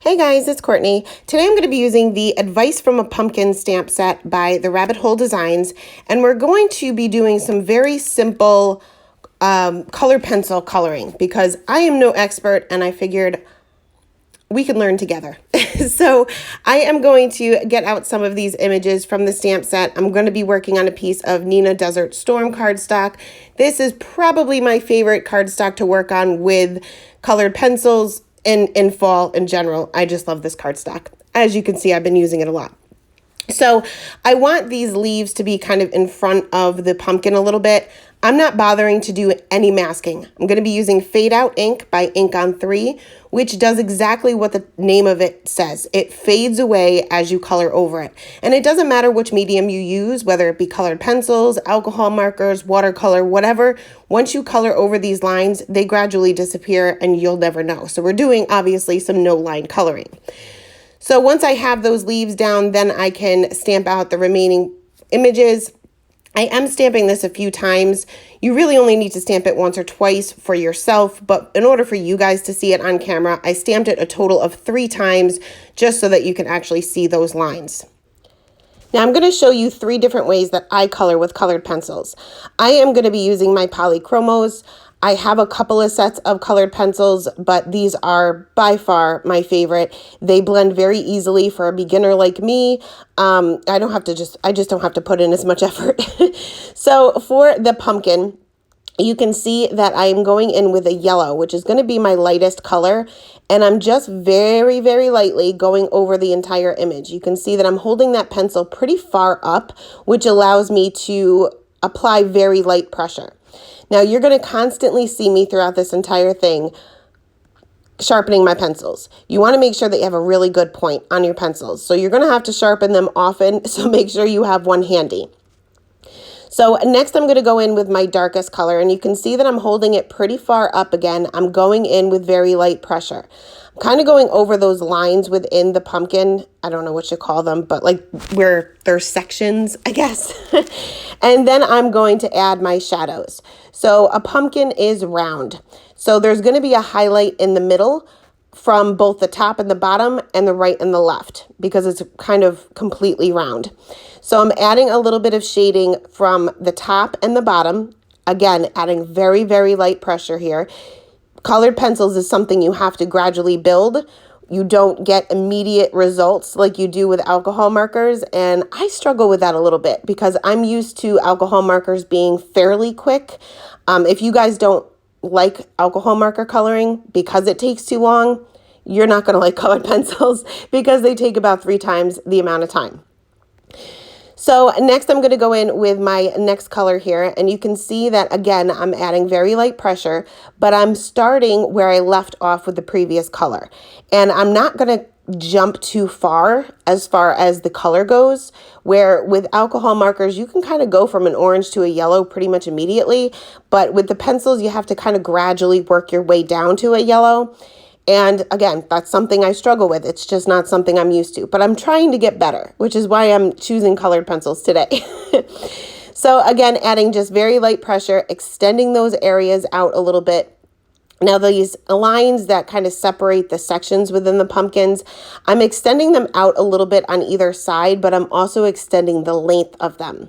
Hey guys, it's Courtney. Today I'm going to be using the Advice from a Pumpkin stamp set by the Rabbit Hole Designs, and we're going to be doing some very simple colored pencil coloring because I am no expert and I figured we can learn together. So I am going to get out some of these images from the stamp set. I'm going to be working on a piece of Neenah Desert Storm cardstock. This is probably my favorite cardstock to work on with colored pencils in fall in general. I just love this cardstock. As you can see, I've been using it a lot. So I want these leaves to be kind of in front of the pumpkin a little bit. I'm not bothering to do any masking. I'm going to be using Fade Out ink by Ink on 3, which does exactly what the name of it says. It fades away as you color over it. And it doesn't matter which medium you use, whether it be colored pencils, alcohol markers, watercolor, whatever. Once you color over these lines, they gradually disappear and you'll never know. So we're doing obviously some no line coloring. So once I have those leaves down, then I can stamp out the remaining images. I am stamping this a few times. You really only need to stamp it once or twice for yourself, but in order for you guys to see it on camera, I stamped it a total of 3 times just so that you can actually see those lines. Now I'm going to show you 3 different ways that I color with colored pencils. I am going to be using my Polychromos. I have a couple of sets of colored pencils, but these are by far my favorite. They blend very easily for a beginner like me. I just don't have to put in as much effort. So for the pumpkin, you can see that I'm going in with a yellow, which is going to be my lightest color. And I'm just very, very lightly going over the entire image. You can see that I'm holding that pencil pretty far up, which allows me to apply very light pressure. Now you're going to constantly see me throughout this entire thing sharpening my pencils. You want to make sure that you have a really good point on your pencils. So you're going to have to sharpen them often, so make sure you have one handy. So next I'm going to go in with my darkest color, and you can see that I'm holding it pretty far up again. I'm going in with very light pressure. I'm kind of going over those lines within the pumpkin. I don't know what you call them, but like where there's sections, I guess. And then I'm going to add my shadows. So a pumpkin is round. So there's going to be a highlight in the middle from both the top and the bottom and the right and the left because it's kind of completely round. So I'm adding a little bit of shading from the top and the bottom. Again, adding very, very light pressure here. Colored pencils is something you have to gradually build. You don't get immediate results like you do with alcohol markers. And I struggle with that a little bit because I'm used to alcohol markers being fairly quick. If you guys don't like alcohol marker coloring because it takes too long, you're not going to like colored pencils because they take about 3 times the amount of time. So next I'm going to go in with my next color here, and you can see that again I'm adding very light pressure, but I'm starting where I left off with the previous color. And I'm not going to jump too far as the color goes, where with alcohol markers you can kind of go from an orange to a yellow pretty much immediately, but with the pencils you have to kind of gradually work your way down to a yellow. And again, that's something I struggle with. It's just not something I'm used to, but I'm trying to get better, which is why I'm choosing colored pencils today. So again, adding just very light pressure, extending those areas out a little bit. Now these lines that kind of separate the sections within the pumpkins, I'm extending them out a little bit on either side, but I'm also extending the length of them.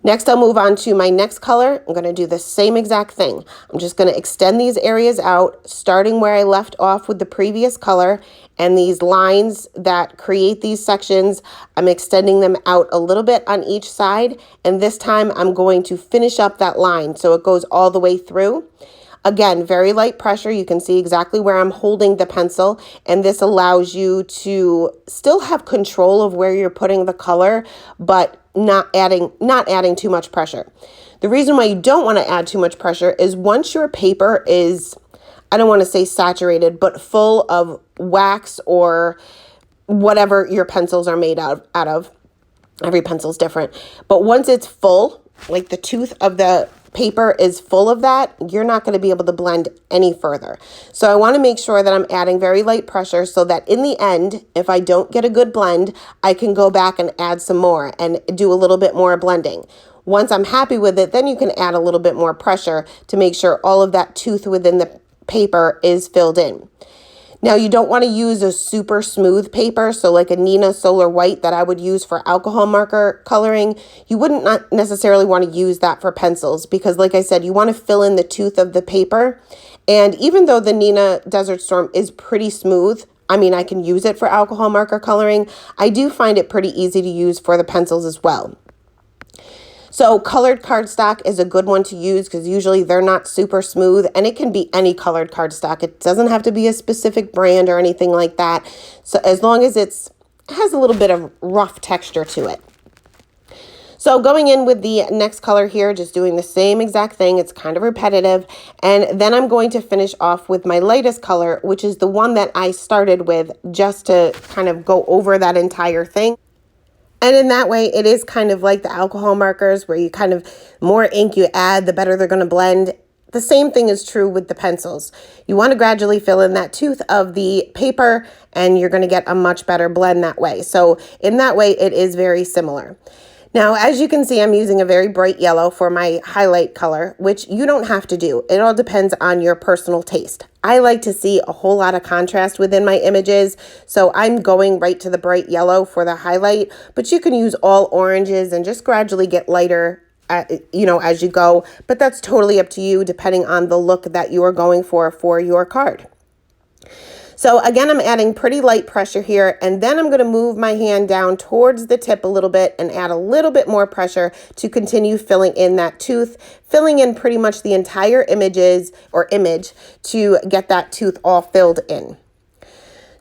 Next, I'll move on to my next color. I'm going to do the same exact thing. I'm just going to extend these areas out, starting where I left off with the previous color, and these lines that create these sections, I'm extending them out a little bit on each side, and this time I'm going to finish up that line so it goes all the way through. Again, very light pressure. You can see exactly where I'm holding the pencil, and this allows you to still have control of where you're putting the color, but not adding too much pressure. The reason why you don't want to add too much pressure is once your paper is, I don't want to say saturated, but full of wax or whatever your pencils are made out of. Every pencil's different. But once it's full, like the tooth of the paper is full of that, you're not going to be able to blend any further. So I want to make sure that I'm adding very light pressure so that in the end, if I don't get a good blend, I can go back and add some more and do a little bit more blending. Once I'm happy with it, then you can add a little bit more pressure to make sure all of that tooth within the paper is filled in. Now, you don't want to use a super smooth paper, so like a Neenah Solar White that I would use for alcohol marker coloring. You wouldn't not necessarily want to use that for pencils because, like I said, you want to fill in the tooth of the paper. And even though the Neenah Desert Storm is pretty smooth, I mean, I can use it for alcohol marker coloring, I do find it pretty easy to use for the pencils as well. So colored cardstock is a good one to use because usually they're not super smooth, and it can be any colored cardstock. It doesn't have to be a specific brand or anything like that. So as long as it has a little bit of rough texture to it. So going in with the next color here, just doing the same exact thing. It's kind of repetitive. And then I'm going to finish off with my lightest color, which is the one that I started with just to kind of go over that entire thing. And in that way, it is kind of like the alcohol markers where you kind of, more ink you add, the better they're going to blend. The same thing is true with the pencils. You want to gradually fill in that tooth of the paper and you're going to get a much better blend that way. So in that way, it is very similar. Now, as you can see, I'm using a very bright yellow for my highlight color, which you don't have to do. It all depends on your personal taste. I like to see a whole lot of contrast within my images, so I'm going right to the bright yellow for the highlight, but you can use all oranges and just gradually get lighter, as you go, but that's totally up to you depending on the look that you are going for your card. So again, I'm adding pretty light pressure here, and then I'm going to move my hand down towards the tip a little bit and add a little bit more pressure to continue filling in that tooth, filling in pretty much the entire image to get that tooth all filled in.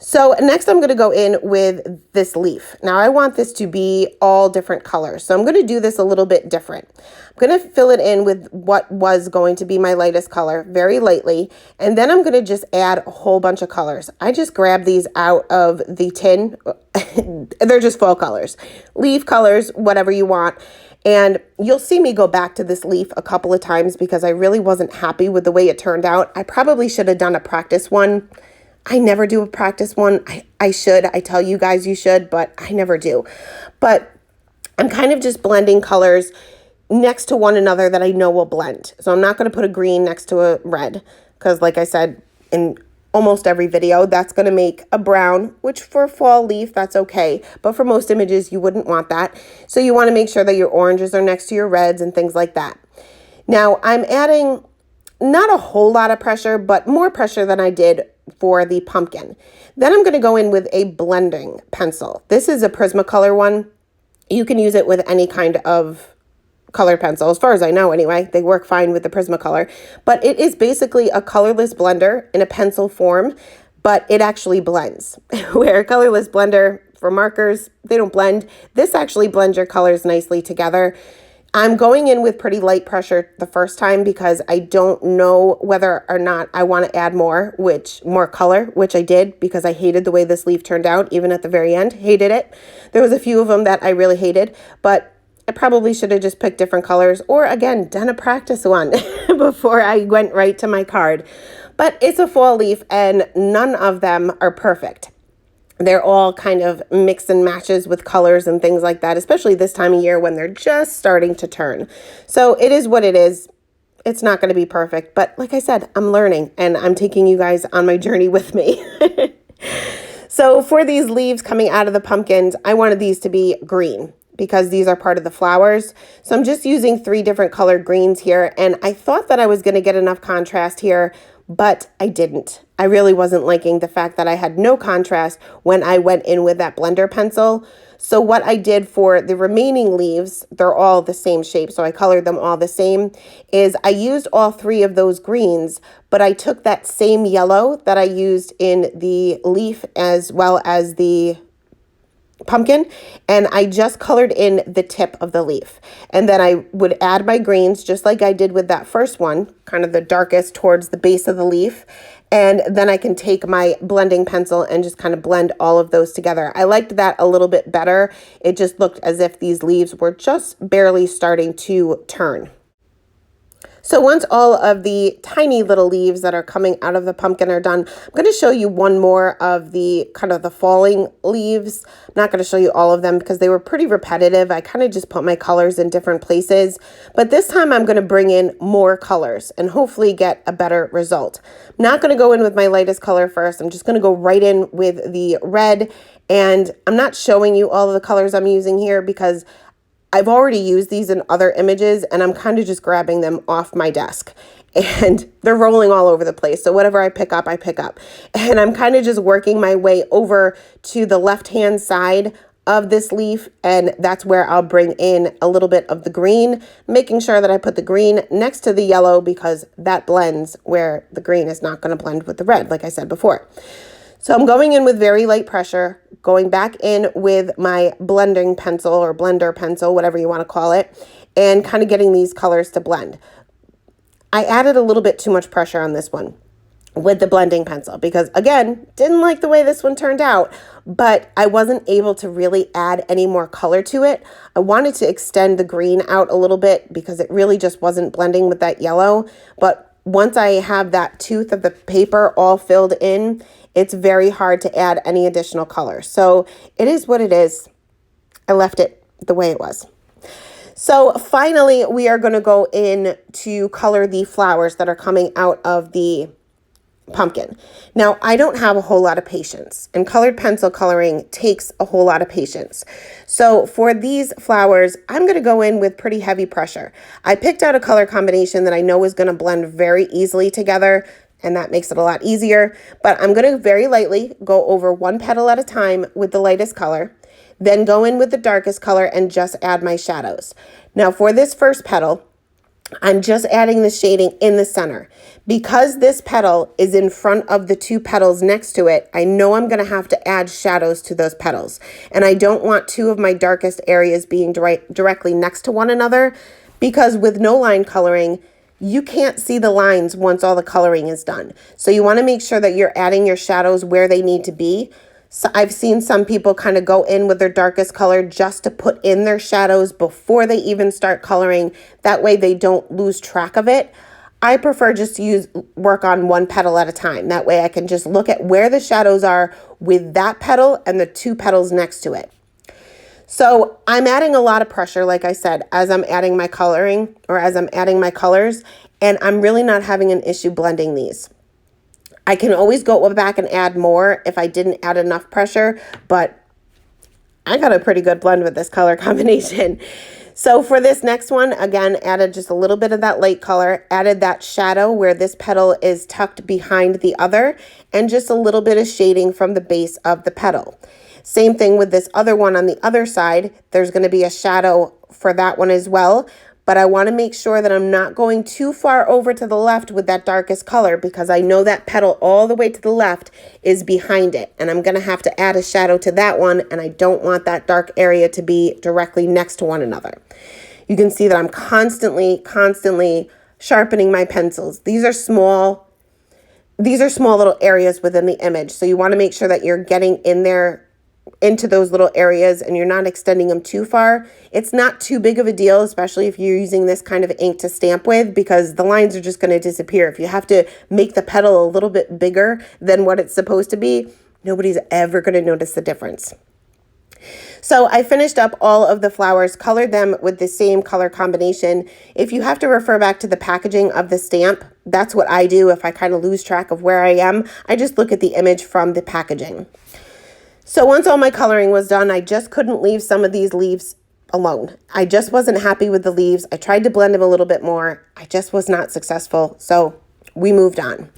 So next I'm going to go in with this leaf. Now I want this to be all different colors. So I'm going to do this a little bit different. I'm going to fill it in with what was going to be my lightest color very lightly. And then I'm going to just add a whole bunch of colors. I just grabbed these out of the tin. They're just fall colors, leaf colors, whatever you want. And you'll see me go back to this leaf a couple of times because I really wasn't happy with the way it turned out. I probably should have done a practice one. I never do a practice one. I should. I tell you guys you should, but I never do. But I'm kind of just blending colors next to one another that I know will blend. So I'm not going to put a green next to a red because, like I said in almost every video, that's going to make a brown, which for a fall leaf, that's okay. But for most images, you wouldn't want that. So you want to make sure that your oranges are next to your reds and things like that. Now, I'm adding not a whole lot of pressure, but more pressure than I did for the pumpkin. Then I'm going to go in with a blending pencil. This is a Prismacolor one. You can use it with any kind of colored pencil, as far as I know anyway. They work fine with the Prismacolor, but it is basically a colorless blender in a pencil form, but it actually blends. Where a colorless blender for markers, they don't blend. This actually blends your colors nicely together. I'm going in with pretty light pressure the first time because I don't know whether or not I want to add more color, which I did because I hated the way this leaf turned out, even at the very end, hated it. There was a few of them that I really hated, but I probably should have just picked different colors or again, done a practice one before I went right to my card. But it's a fall leaf and none of them are perfect. They're all kind of mix and matches with colors and things like that, especially this time of year when they're just starting to turn. So it is what it is. It's not going to be perfect, but like I said, I'm learning and I'm taking you guys on my journey with me. So for these leaves coming out of the pumpkins, I wanted these to be green because these are part of the flowers. So I'm just using 3 different colored greens here, and I thought that I was going to get enough contrast here, but I didn't. I really wasn't liking the fact that I had no contrast when I went in with that blender pencil. So what I did for the remaining leaves, they're all the same shape, so I colored them all the same, is I used all 3 of those greens, but I took that same yellow that I used in the leaf as well as the pumpkin, and I just colored in the tip of the leaf. And then I would add my greens just like I did with that first one, kind of the darkest towards the base of the leaf. And then I can take my blending pencil and just kind of blend all of those together. I liked that a little bit better. It just looked as if these leaves were just barely starting to turn. So once all of the tiny little leaves that are coming out of the pumpkin are done, I'm going to show you one more of the kind of the falling leaves. I'm not going to show you all of them because they were pretty repetitive. I kind of just put my colors in different places, but this time I'm going to bring in more colors and hopefully get a better result. I'm not going to go in with my lightest color first. I'm just going to go right in with the red, and I'm not showing you all of the colors I'm using here because I've already used these in other images and I'm kind of just grabbing them off my desk and they're rolling all over the place. So whatever I pick up, I pick up. And I'm kind of just working my way over to the left-hand side of this leaf, and that's where I'll bring in a little bit of the green, making sure that I put the green next to the yellow because that blends where the green is not going to blend with the red, like I said before. So I'm going in with very light pressure, going back in with my blending pencil or blender pencil, whatever you want to call it, and kind of getting these colors to blend. I added a little bit too much pressure on this one with the blending pencil because, again, didn't like the way this one turned out, but I wasn't able to really add any more color to it. I wanted to extend the green out a little bit because it really just wasn't blending with that yellow, but once I have that tooth of the paper all filled in, it's very hard to add any additional color. So it is what it is. I left it the way it was. So finally, we are going to go in to color the flowers that are coming out of the pumpkin. Now, I don't have a whole lot of patience, and colored pencil coloring takes a whole lot of patience. So for these flowers, I'm going to go in with pretty heavy pressure. I picked out a color combination that I know is going to blend very easily together, and that makes it a lot easier. But I'm going to very lightly go over one petal at a time with the lightest color, then go in with the darkest color and just add my shadows. Now for this first petal, I'm just adding the shading in the center. Because this petal is in front of the two petals next to it, I know I'm going to have to add shadows to those petals. And I don't want two of my darkest areas being directly next to one another, because with no line coloring, you can't see the lines once all the coloring is done. So you want to make sure that you're adding your shadows where they need to be. So I've seen some people kind of go in with their darkest color just to put in their shadows before they even start coloring. That way they don't lose track of it. I prefer just to work on one petal at a time. That way I can just look at where the shadows are with that petal and the two petals next to it. So I'm adding a lot of pressure, like I said, as I'm adding my coloring or as I'm adding my colors, and I'm really not having an issue blending these. I can always go back and add more if I didn't add enough pressure, but I got a pretty good blend with this color combination. So for this next one, again, added just a little bit of that light color, added that shadow where this petal is tucked behind the other, and just a little bit of shading from the base of the petal. Same thing with this other one on the other side. There's going to be a shadow for that one as well. But I want to make sure that I'm not going too far over to the left with that darkest color, because I know that petal all the way to the left is behind it. And I'm going to have to add a shadow to that one. And I don't want that dark area to be directly next to one another. You can see that I'm constantly sharpening my pencils. These are small little areas within the image. So you want to make sure that you're getting in there into those little areas and you're not extending them too far. It's not too big of a deal, especially if you're using this kind of ink to stamp with, because the lines are just going to disappear. If you have to make the petal a little bit bigger than what it's supposed to be, nobody's ever going to notice the difference. So I finished up all of the flowers, colored them with the same color combination. If you have to refer back to the packaging of the stamp, that's what I do. If I kind of lose track of where I am, I just look at the image from the packaging. So once all my coloring was done, I just couldn't leave some of these leaves alone. I just wasn't happy with the leaves. I tried to blend them a little bit more. I just was not successful. So we moved on.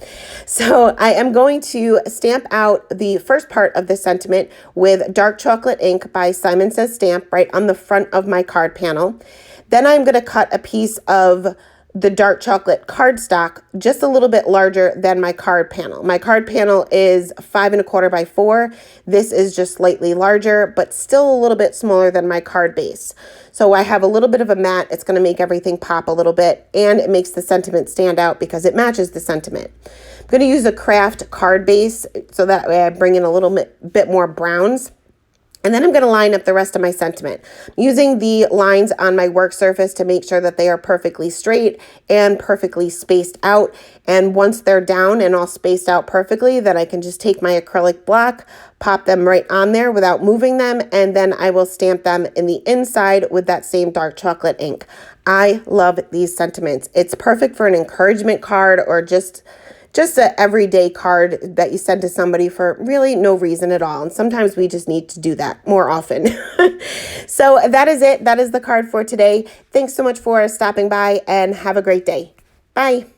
So I am going to stamp out the first part of the sentiment with dark chocolate ink by Simon Says Stamp right on the front of my card panel. Then I'm going to cut a piece of the dark chocolate cardstock just a little bit larger than my card panel. My card panel is 5 1/4 by 4. This is just slightly larger, but still a little bit smaller than my card base. So I have a little bit of a mat. It's going to make everything pop a little bit, and it makes the sentiment stand out because it matches the sentiment. I'm going to use a craft card base so that way I bring in a little bit more browns. And then I'm going to line up the rest of my sentiment using the lines on my work surface to make sure that they are perfectly straight and perfectly spaced out. And once they're down and all spaced out perfectly, then I can just take my acrylic block, pop them right on there without moving them, and then I will stamp them in the inside with that same dark chocolate ink. I love these sentiments. It's perfect for an encouragement card or just an everyday card that you send to somebody for really no reason at all. And sometimes we just need to do that more often. So that is it. That is the card for today. Thanks so much for stopping by and have a great day. Bye.